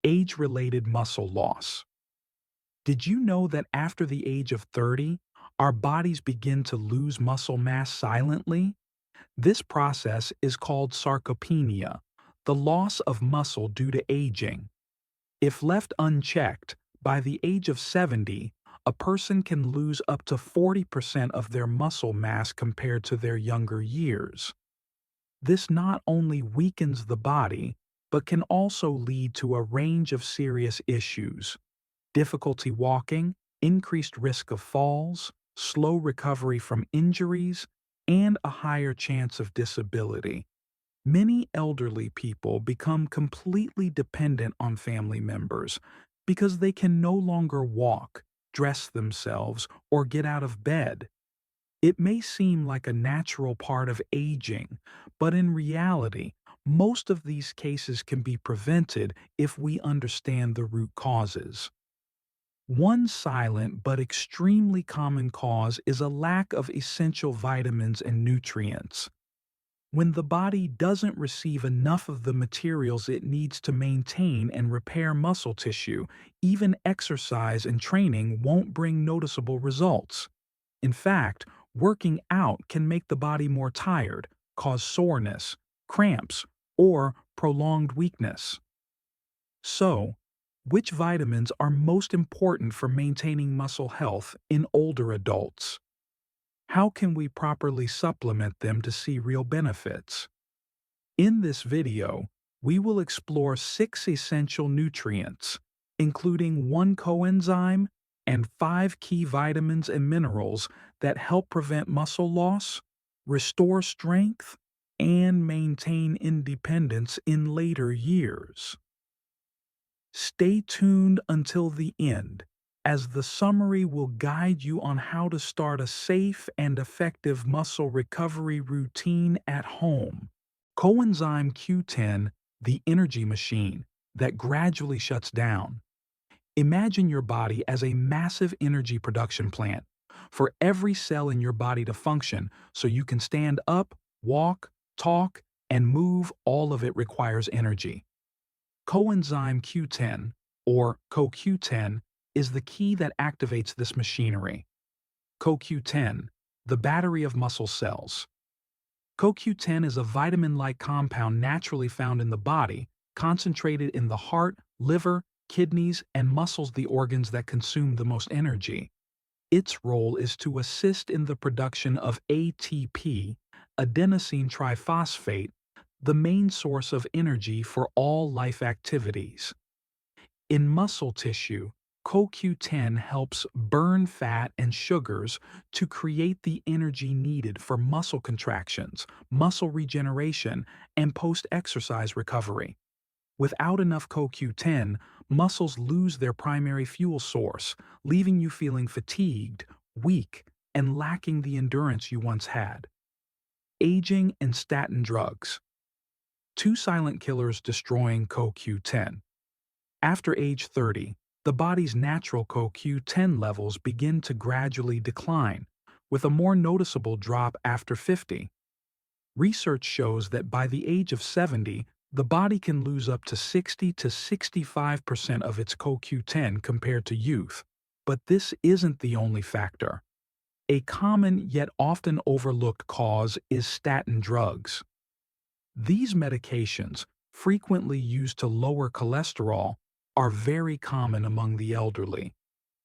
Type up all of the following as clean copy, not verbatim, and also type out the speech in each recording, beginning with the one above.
Age-related muscle loss. Did you know that after the age of 30, our bodies begin to lose muscle mass silently? This process is called sarcopenia, the loss of muscle due to aging. If left unchecked, by the age of 70, a person can lose up to 40% of their muscle mass compared to their younger years. This not only weakens the body, but can also lead to a range of serious issues: difficulty walking, increased risk of falls, slow recovery from injuries, and a higher chance of disability. Many elderly people become completely dependent on family members because they can no longer walk, dress themselves, or get out of bed. It may seem like a natural part of aging, but in reality, most of these cases can be prevented if we understand the root causes. One silent but extremely common cause is a lack of essential vitamins and nutrients. When the body doesn't receive enough of the materials it needs to maintain and repair muscle tissue, even exercise and training won't bring noticeable results. In fact, working out can make the body more tired, cause soreness, cramps, or prolonged weakness. So, which vitamins are most important for maintaining muscle health in older adults? How can we properly supplement them to see real benefits? In this video, we will explore 6 essential nutrients, including 1 coenzyme and 5 key vitamins and minerals that help prevent muscle loss, restore strength, and maintain independence in later years. Stay tuned until the end, as the summary will guide you on how to start a safe and effective muscle recovery routine at home. Coenzyme Q10, the energy machine that gradually shuts down. Imagine your body as a massive energy production plant. For every cell in your body to function so you can stand up, walk, talk, and move, all of it requires energy. Coenzyme Q10, or CoQ10, is the key that activates this machinery. CoQ10, the battery of muscle cells. CoQ10 is a vitamin-like compound naturally found in the body, concentrated in the heart, liver, kidneys, and muscles, the organs that consume the most energy. Its role is to assist in the production of ATP, adenosine triphosphate, the main source of energy for all life activities. In muscle tissue, CoQ10 helps burn fat and sugars to create the energy needed for muscle contractions, muscle regeneration, and post-exercise recovery. Without enough CoQ10, muscles lose their primary fuel source, leaving you feeling fatigued, weak, and lacking the endurance you once had. Aging and statin drugs. 2 silent killers destroying CoQ10. After age 30, the body's natural CoQ10 levels begin to gradually decline, with a more noticeable drop after 50. Research shows that by the age of 70, the body can lose up to 60 to 65% of its CoQ10 compared to youth. But this isn't the only factor. A common yet often overlooked cause is statin drugs. These medications, frequently used to lower cholesterol, are very common among the elderly.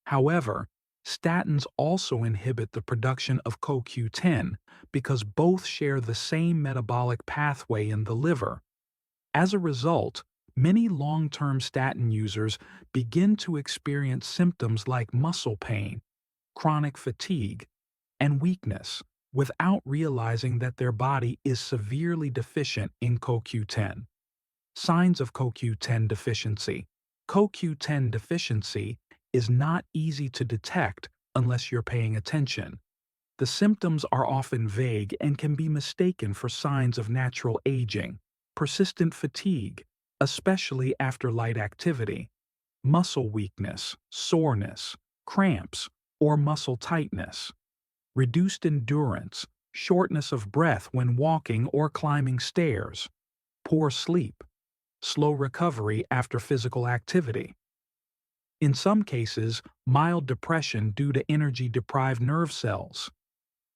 However, statins also inhibit the production of CoQ10 because both share the same metabolic pathway in the liver. As a result, many long-term statin users begin to experience symptoms like muscle pain, chronic fatigue, and weakness without realizing that their body is severely deficient in CoQ10. Signs of CoQ10 deficiency. CoQ10 deficiency is not easy to detect unless you're paying attention. The symptoms are often vague and can be mistaken for signs of natural aging, persistent fatigue, especially after light activity, muscle weakness, soreness, cramps, or muscle tightness, reduced endurance, shortness of breath when walking or climbing stairs, poor sleep, slow recovery after physical activity. In some cases, mild depression due to energy-deprived nerve cells.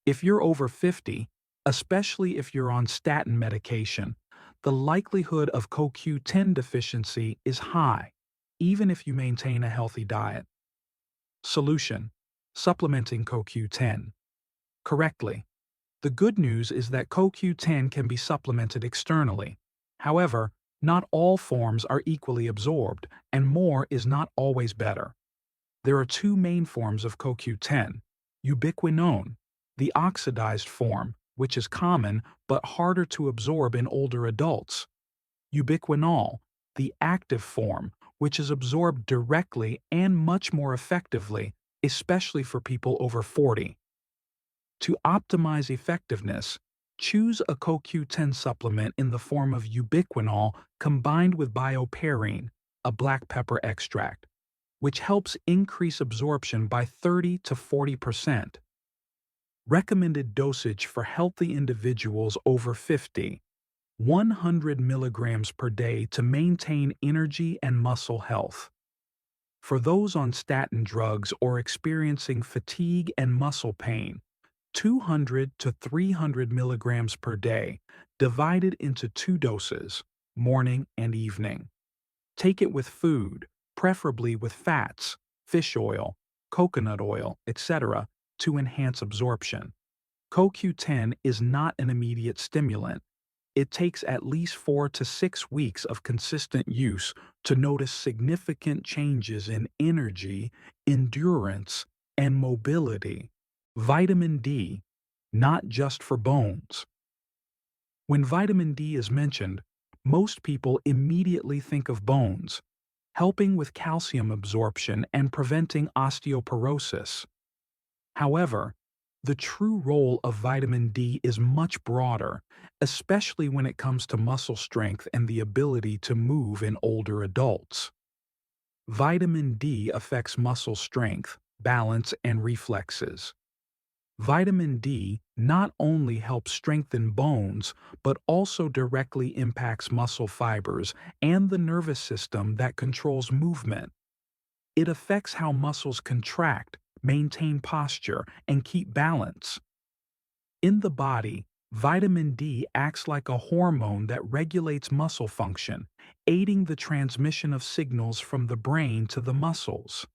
If you're over 50, especially if you're on statin medication, the likelihood of CoQ10 deficiency is high, even if you maintain a healthy diet. Solution: supplementing CoQ10 correctly. The good news is that CoQ10 can be supplemented externally. However, not all forms are equally absorbed, and more is not always better. There are two main forms of CoQ10: ubiquinone, the oxidized form, which is common but harder to absorb in older adults; ubiquinol, the active form, which is absorbed directly and much more effectively, especially for people over 40. To optimize effectiveness, choose a CoQ10 supplement in the form of ubiquinol combined with bioperine, a black pepper extract, which helps increase absorption by 30 to 40%. Recommended dosage for healthy individuals over 50: 100 milligrams per day to maintain energy and muscle health. For those on statin drugs or experiencing fatigue and muscle pain, 200 to 300 milligrams per day, divided into two doses, morning and evening. Take it with food, preferably with fats, fish oil, coconut oil, etc., to enhance absorption. CoQ10 is not an immediate stimulant. It takes at least 4 to 6 weeks of consistent use to notice significant changes in energy, endurance, and mobility. Vitamin D, not just for bones. When vitamin D is mentioned, most people immediately think of bones, helping with calcium absorption and preventing osteoporosis. However, the true role of vitamin D is much broader, especially when it comes to muscle strength and the ability to move in older adults. Vitamin D affects muscle strength, balance, and reflexes. Vitamin D not only helps strengthen bones, but also directly impacts muscle fibers and the nervous system that controls movement. It affects how muscles contract, maintain posture, and keep balance. In the body, vitamin D acts like a hormone that regulates muscle function, aiding the transmission of signals from the brain to the muscles.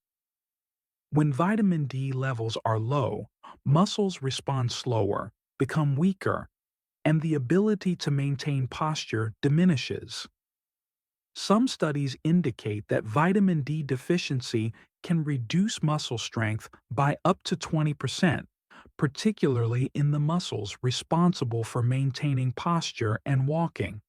When vitamin D levels are low, muscles respond slower, become weaker, and the ability to maintain posture diminishes. Some studies indicate that vitamin D deficiency can reduce muscle strength by up to 20%, particularly in the muscles responsible for maintaining posture and walking.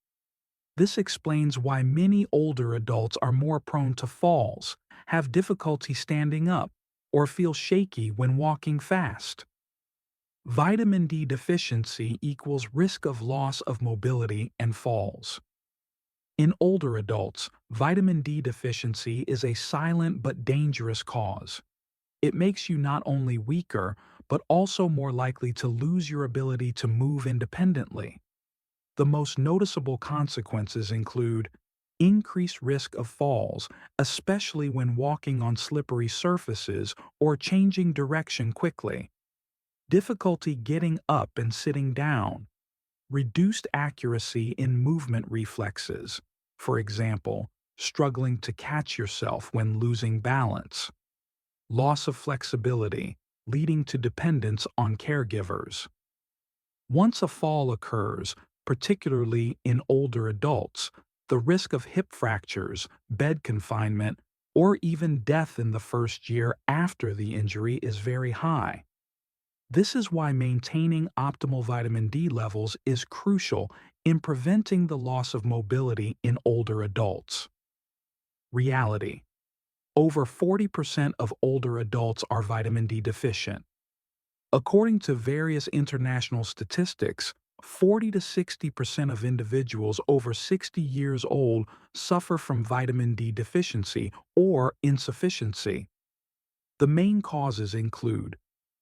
This explains why many older adults are more prone to falls, have difficulty standing up, or feel shaky when walking fast. Vitamin D deficiency equals risk of loss of mobility and falls. In older adults, vitamin D deficiency is a silent but dangerous cause. It makes you not only weaker, but also more likely to lose your ability to move independently. The most noticeable consequences include increased risk of falls, especially when walking on slippery surfaces or changing direction quickly, difficulty getting up and sitting down, reduced accuracy in movement reflexes, for example, struggling to catch yourself when losing balance, loss of flexibility, leading to dependence on caregivers. Once a fall occurs, particularly in older adults, the risk of hip fractures, bed confinement, or even death in the first year after the injury is very high. This is why maintaining optimal vitamin D levels is crucial in preventing the loss of mobility in older adults. Reality: over 40% of older adults are vitamin D deficient. According to various international statistics, 40 to 60% of individuals over 60 years old suffer from vitamin D deficiency or insufficiency. The main causes include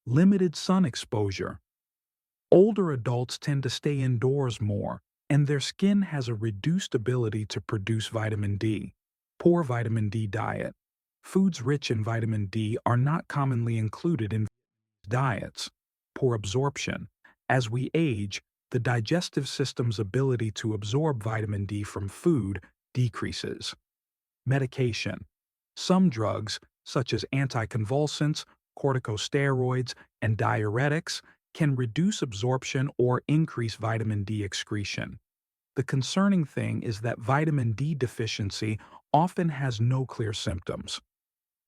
limited sun exposure. Older adults tend to stay indoors more, and their skin has a reduced ability to produce vitamin D. Poor vitamin D diet. Foods rich in vitamin D are not commonly included in diets. Poor absorption. As we age, the digestive system's ability to absorb vitamin D from food decreases. Medication. Some drugs, such as anticonvulsants, corticosteroids, and diuretics, can reduce absorption or increase vitamin D excretion. The concerning thing is that vitamin D deficiency often has no clear symptoms.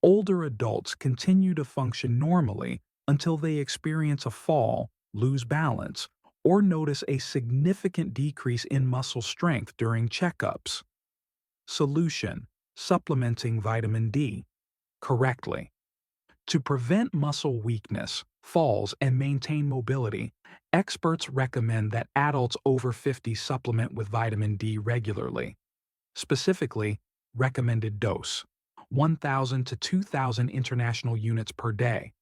Older adults continue to function normally until they experience a fall, lose balance, or notice a significant decrease in muscle strength during checkups. Solution: supplementing vitamin D correctly. To prevent muscle weakness, falls, and maintain mobility, experts recommend that adults over 50 supplement with vitamin D regularly. Specifically, recommended dose: 1,000 to 2,000 international units per day.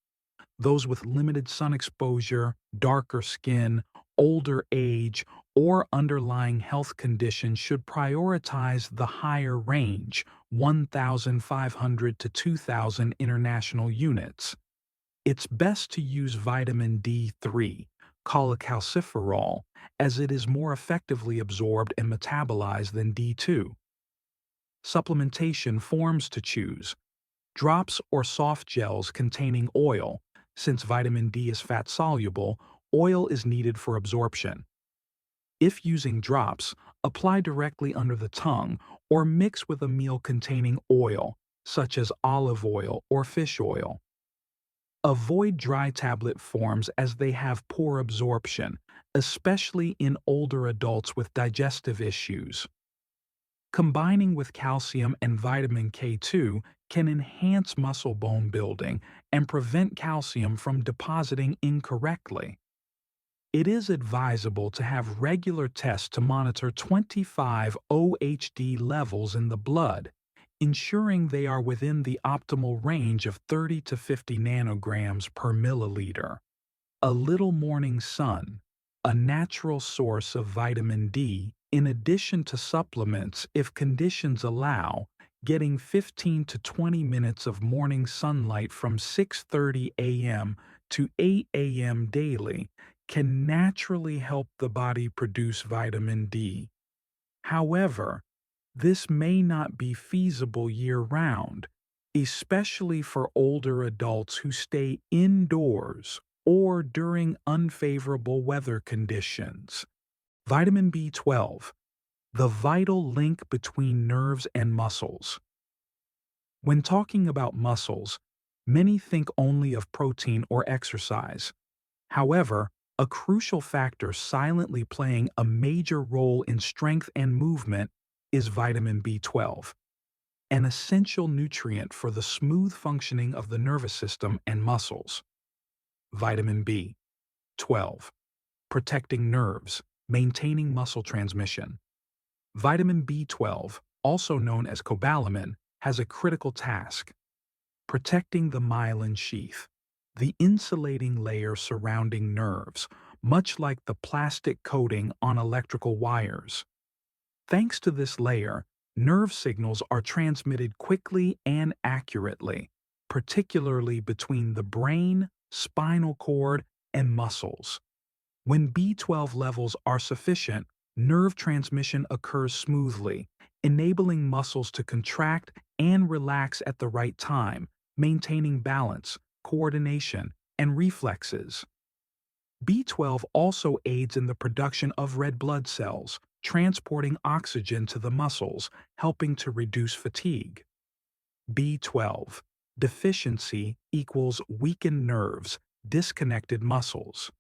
Those with limited sun exposure, darker skin, older age, or underlying health conditions should prioritize the higher range, 1,500 to 2,000 international units. It's best to use vitamin D3, cholecalciferol, as it is more effectively absorbed and metabolized than D2. Supplementation forms to choose: drops or soft gels containing oil. Since vitamin D is fat-soluble, oil is needed for absorption. If using drops, apply directly under the tongue or mix with a meal containing oil, such as olive oil or fish oil. Avoid dry tablet forms as they have poor absorption, especially in older adults with digestive issues. Combining with calcium and vitamin K2 can enhance muscle bone building and prevent calcium from depositing incorrectly. It is advisable to have regular tests to monitor 25 OHD levels in the blood, ensuring they are within the optimal range of 30 to 50 nanograms per milliliter. A little morning sun, a natural source of vitamin D, in addition to supplements if conditions allow. Getting 15 to 20 minutes of morning sunlight from 6:30 a.m. to 8 a.m. daily can naturally help the body produce vitamin D. However, this may not be feasible year-round, especially for older adults who stay indoors or during unfavorable weather conditions. Vitamin B12, the vital link between nerves and muscles. When talking about muscles, many think only of protein or exercise. However, a crucial factor silently playing a major role in strength and movement is vitamin B12, an essential nutrient for the smooth functioning of the nervous system and muscles. Vitamin B12, protecting nerves, maintaining muscle transmission. Vitamin B12, also known as cobalamin, has a critical task: protecting the myelin sheath, the insulating layer surrounding nerves, much like the plastic coating on electrical wires. Thanks to this layer, nerve signals are transmitted quickly and accurately, particularly between the brain, spinal cord, and muscles. When B12 levels are sufficient, nerve transmission occurs smoothly, enabling muscles to contract and relax at the right time, maintaining balance, coordination, and reflexes. B12 also aids in the production of red blood cells, transporting oxygen to the muscles, helping to reduce fatigue. B12 deficiency equals weakened nerves, disconnected muscles.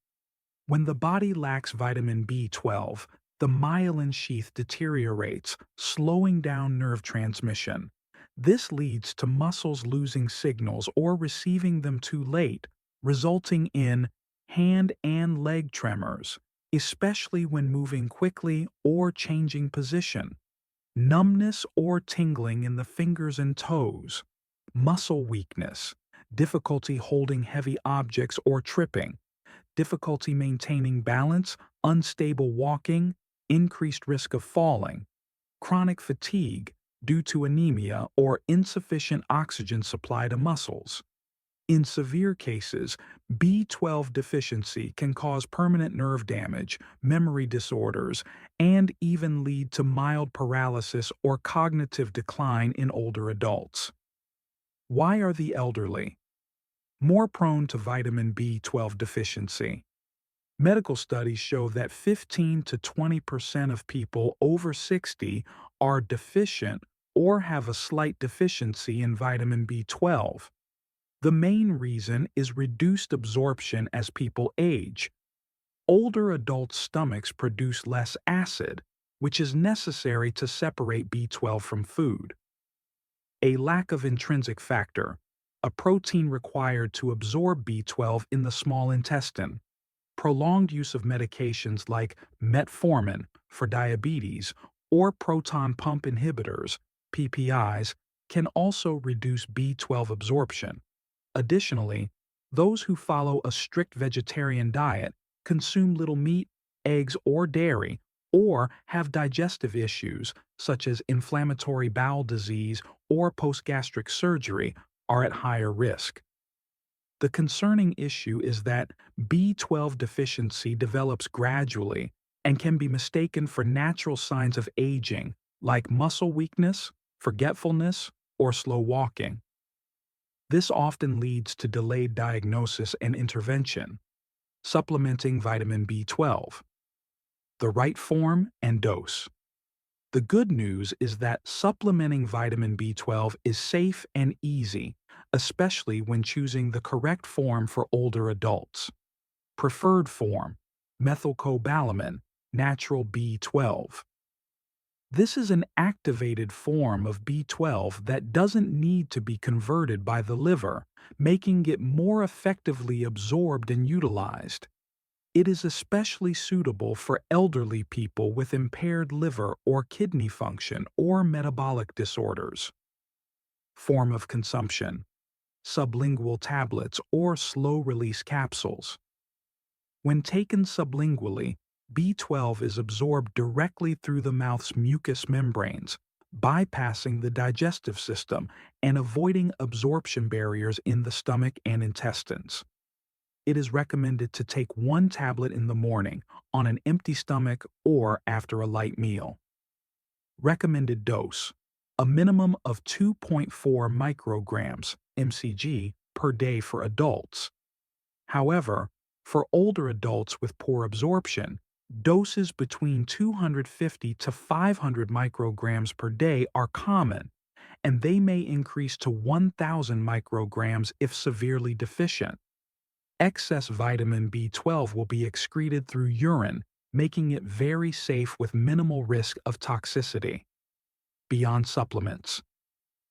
When the body lacks vitamin B12, the myelin sheath deteriorates, slowing down nerve transmission. This leads to muscles losing signals or receiving them too late, resulting in hand and leg tremors, especially when moving quickly or changing position, numbness or tingling in the fingers and toes, muscle weakness, difficulty holding heavy objects or tripping, difficulty maintaining balance, unstable walking, increased risk of falling, chronic fatigue due to anemia or insufficient oxygen supply to muscles. In severe cases, B12 deficiency can cause permanent nerve damage, memory disorders, and even lead to mild paralysis or cognitive decline in older adults. Why are the elderly more prone to vitamin B12 deficiency? Medical studies show that 15 to 20% of people over 60 are deficient or have a slight deficiency in vitamin B12. The main reason is reduced absorption as people age. Older adults' stomachs produce less acid, which is necessary to separate B12 from food. A lack of intrinsic factor, a protein required to absorb B12 in the small intestine. Prolonged use of medications like metformin for diabetes or proton pump inhibitors, PPIs, can also reduce B12 absorption. Additionally, those who follow a strict vegetarian diet, consume little meat, eggs, or dairy, or have digestive issues such as inflammatory bowel disease or post-gastric surgery are at higher risk. The concerning issue is that B12 deficiency develops gradually and can be mistaken for natural signs of aging like muscle weakness, forgetfulness, or slow walking. This often leads to delayed diagnosis and intervention. Supplementing vitamin B12. The right form and dose. The good news is that supplementing vitamin B12 is safe and easy, especially when choosing the correct form for older adults. Preferred form: methylcobalamin, natural B12. This is an activated form of B12 that doesn't need to be converted by the liver, making it more effectively absorbed and utilized. It is especially suitable for elderly people with impaired liver or kidney function or metabolic disorders. Form of consumption: sublingual tablets or slow-release capsules. When taken sublingually, B12 is absorbed directly through the mouth's mucous membranes, bypassing the digestive system and avoiding absorption barriers in the stomach and intestines. It is recommended to take 1 tablet in the morning, on an empty stomach, or after a light meal. Recommended dose: a minimum of 2.4 micrograms (mcg) per day for adults. However, for older adults with poor absorption, doses between 250 to 500 micrograms per day are common, and they may increase to 1,000 micrograms if severely deficient. Excess vitamin B12 will be excreted through urine, making it very safe with minimal risk of toxicity. Beyond supplements.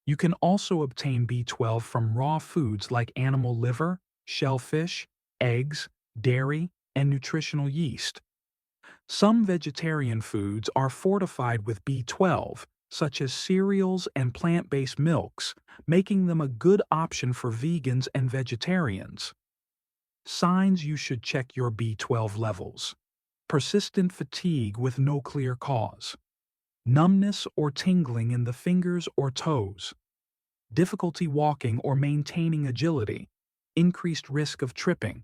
You can also obtain B12 from raw foods like animal liver, shellfish, eggs, dairy, and nutritional yeast. Some vegetarian foods are fortified with B12, such as cereals and plant-based milks, making them a good option for vegans and vegetarians. Signs you should check your B12 levels: persistent fatigue with no clear cause, numbness or tingling in the fingers or toes, difficulty walking or maintaining agility, increased risk of tripping,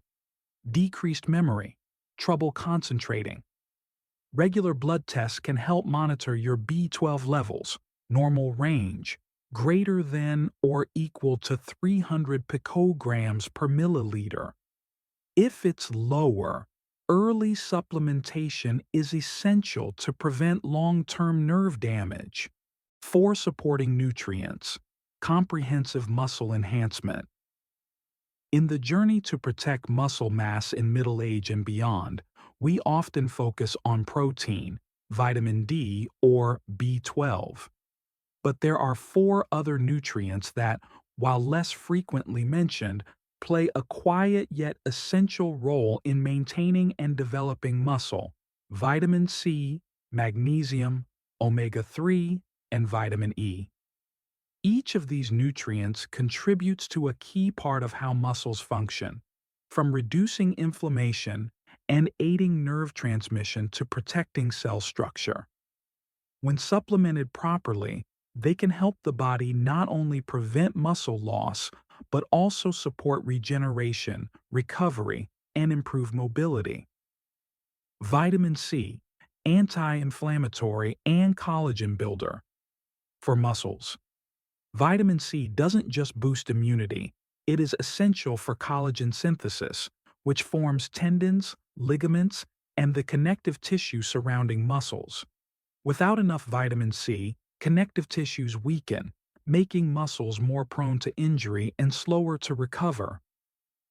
decreased memory, trouble concentrating. Regular blood tests can help monitor your B12 levels. Normal range: greater than or equal to 300 picograms per milliliter. If it's lower, early supplementation is essential to prevent long-term nerve damage. 4 supporting nutrients. Comprehensive muscle enhancement. In the journey to protect muscle mass in middle age and beyond, we often focus on protein, vitamin D, or B12. But there are 4 other nutrients that, while less frequently mentioned, play a quiet yet essential role in maintaining and developing muscle: vitamin C, magnesium, omega-3, and vitamin E. Each of these nutrients contributes to a key part of how muscles function, from reducing inflammation and aiding nerve transmission to protecting cell structure. When supplemented properly, they can help the body not only prevent muscle loss, but also support regeneration, recovery, and improve mobility. Vitamin C, anti-inflammatory and collagen builder for muscles. Vitamin C doesn't just boost immunity, it is essential for collagen synthesis, which forms tendons, ligaments, and the connective tissue surrounding muscles. Without enough vitamin C, connective tissues weaken, making muscles more prone to injury and slower to recover.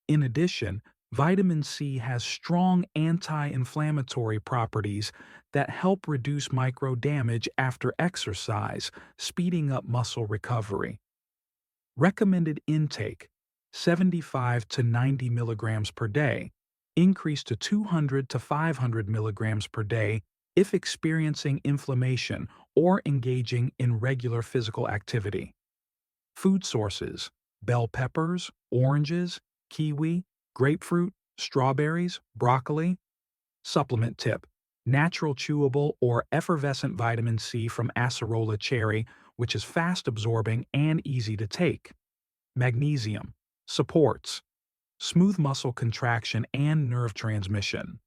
In addition, vitamin C has strong anti-inflammatory properties that help reduce micro damage after exercise, speeding up muscle recovery. Recommended intake 75 to 90 milligrams per day, increase to 200 to 500 milligrams per day if experiencing inflammation or engaging in regular physical activity. Food sources: bell peppers, oranges, kiwi, grapefruit, strawberries, broccoli. Supplement tip: natural chewable or effervescent vitamin C from acerola cherry, which is fast absorbing and easy to take. Magnesium supports smooth muscle contraction and nerve transmission.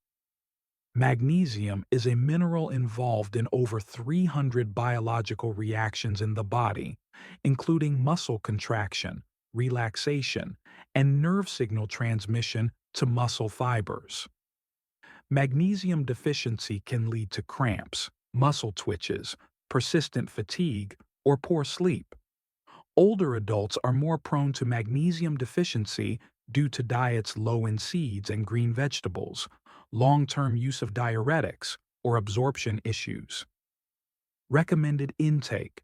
Magnesium is a mineral involved in over 300 biological reactions in the body, including muscle contraction, relaxation, and nerve signal transmission to muscle fibers. Magnesium deficiency can lead to cramps, muscle twitches, persistent fatigue, or poor sleep. Older adults are more prone to magnesium deficiency due to diets low in seeds and green vegetables, long-term use of diuretics, or absorption issues. Recommended intake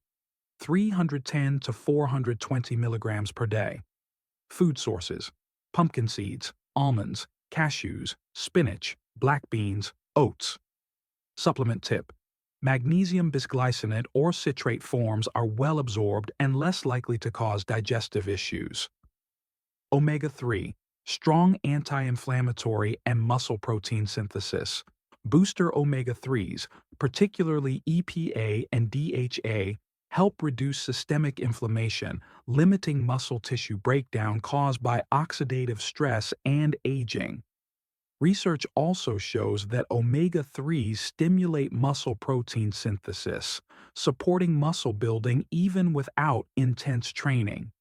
310 to 420 milligrams per day. Food sources: pumpkin seeds, almonds, cashews, spinach, black beans, oats. Supplement tip: magnesium bisglycinate or citrate forms are well absorbed and less likely to cause digestive issues. Omega-3, strong anti-inflammatory and muscle protein synthesis. Booster omega-3s, particularly EPA and DHA, help reduce systemic inflammation, limiting muscle tissue breakdown caused by oxidative stress and aging. Research also shows that omega-3s stimulate muscle protein synthesis, supporting muscle building even without intense training.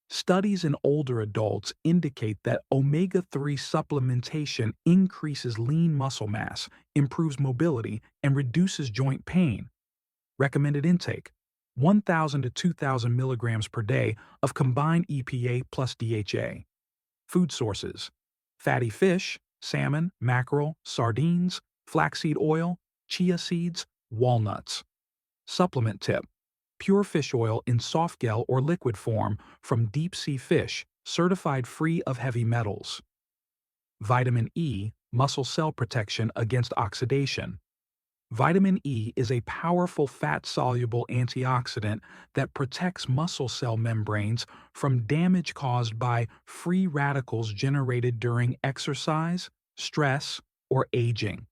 Studies in older adults indicate that omega-3 supplementation increases lean muscle mass, improves mobility, and reduces joint pain. Recommended intake 1,000 to 2,000 milligrams per day of combined EPA plus DHA. Food sources: fatty fish, salmon, mackerel, sardines, flaxseed oil, chia seeds, walnuts. Supplement tip: pure fish oil in soft gel or liquid form from deep-sea fish, certified free of heavy metals. Vitamin E, muscle cell protection against oxidation. Vitamin E is a powerful fat-soluble antioxidant that protects muscle cell membranes from damage caused by free radicals generated during exercise, stress, or aging.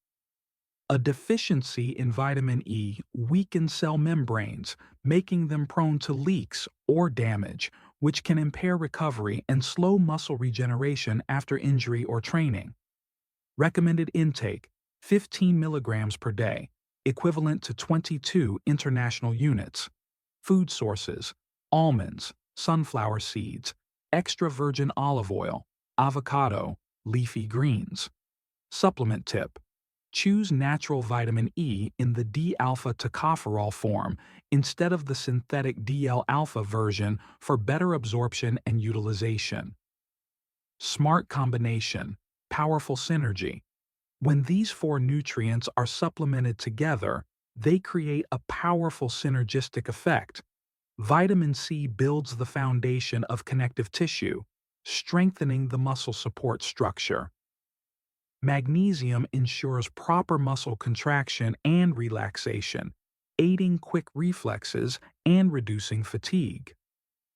A deficiency in vitamin E weakens cell membranes, making them prone to leaks or damage, which can impair recovery and slow muscle regeneration after injury or training. Recommended intake 15 milligrams per day, equivalent to 22 international units. Food sources: almonds, sunflower seeds, extra virgin olive oil, avocado, leafy greens. Supplement tip: choose natural vitamin E in the D-alpha tocopherol form instead of the synthetic DL-alpha version for better absorption and utilization. Smart combination, powerful synergy. When these four nutrients are supplemented together, they create a powerful synergistic effect. Vitamin C builds the foundation of connective tissue, strengthening the muscle support structure. Magnesium ensures proper muscle contraction and relaxation, aiding quick reflexes and reducing fatigue.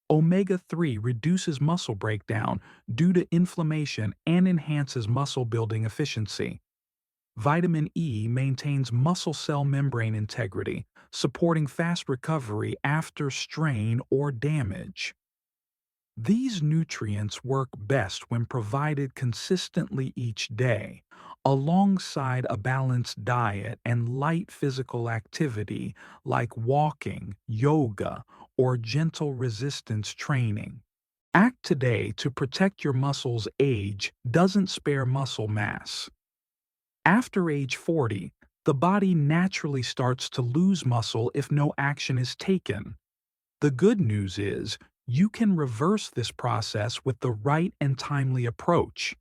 Omega-3 reduces muscle breakdown due to inflammation and enhances muscle building efficiency. Vitamin E maintains muscle cell membrane integrity, supporting fast recovery after strain or damage. These nutrients work best when provided consistently each day, alongside a balanced diet and light physical activity like walking, yoga, or gentle resistance training. Act today to protect your muscles. Age doesn't spare muscle mass. After age 40, the body naturally starts to lose muscle if no action is taken. The good news is, you can reverse this process with the right and timely approach.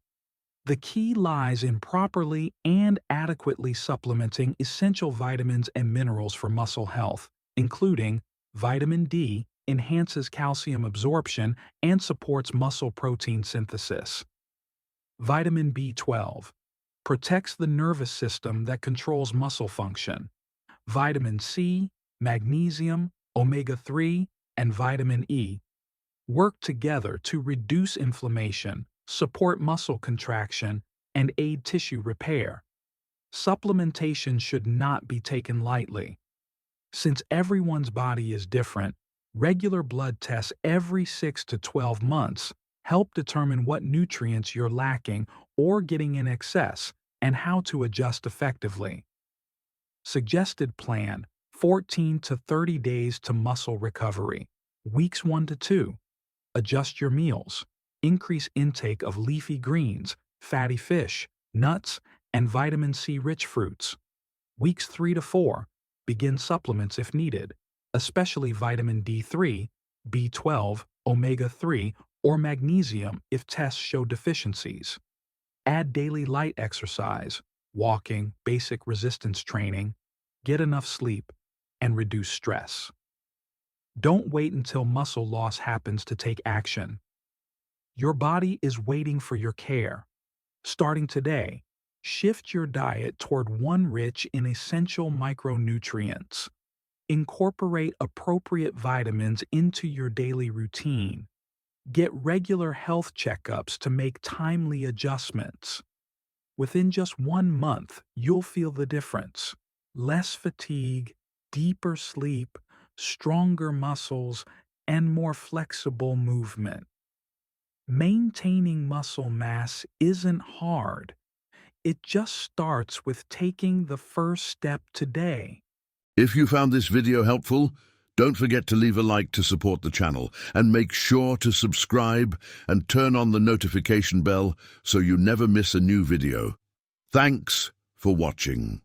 The key lies in properly and adequately supplementing essential vitamins and minerals for muscle health, including vitamin D, enhances calcium absorption and supports muscle protein synthesis. Vitamin B12 protects the nervous system that controls muscle function. Vitamin C, magnesium, omega-3, and vitamin E work together to reduce inflammation, support muscle contraction, and aid tissue repair. Supplementation should not be taken lightly. Since everyone's body is different, regular blood tests every 6 to 12 months help determine what nutrients you're lacking or getting in excess and how to adjust effectively. Suggested plan: 14 to 30 days to muscle recovery. Weeks 1 to 2. Adjust your meals. Increase intake of leafy greens, fatty fish, nuts, and vitamin C-rich fruits. Weeks 3 to 4. Begin supplements if needed, especially vitamin D3, B12, omega-3, or magnesium if tests show deficiencies. Add daily light exercise, walking, basic resistance training, get enough sleep, and reduce stress. Don't wait until muscle loss happens to take action. Your body is waiting for your care. Starting today, shift your diet toward one rich in essential micronutrients. Incorporate appropriate vitamins into your daily routine. Get regular health checkups to make timely adjustments. Within just 1 month, you'll feel the difference. Less fatigue, deeper sleep, stronger muscles, and more flexible movement. Maintaining muscle mass isn't hard. It just starts with taking the first step today. If you found this video helpful, don't forget to leave a like to support the channel and make sure to subscribe and turn on the notification bell so you never miss a new video. Thanks for watching.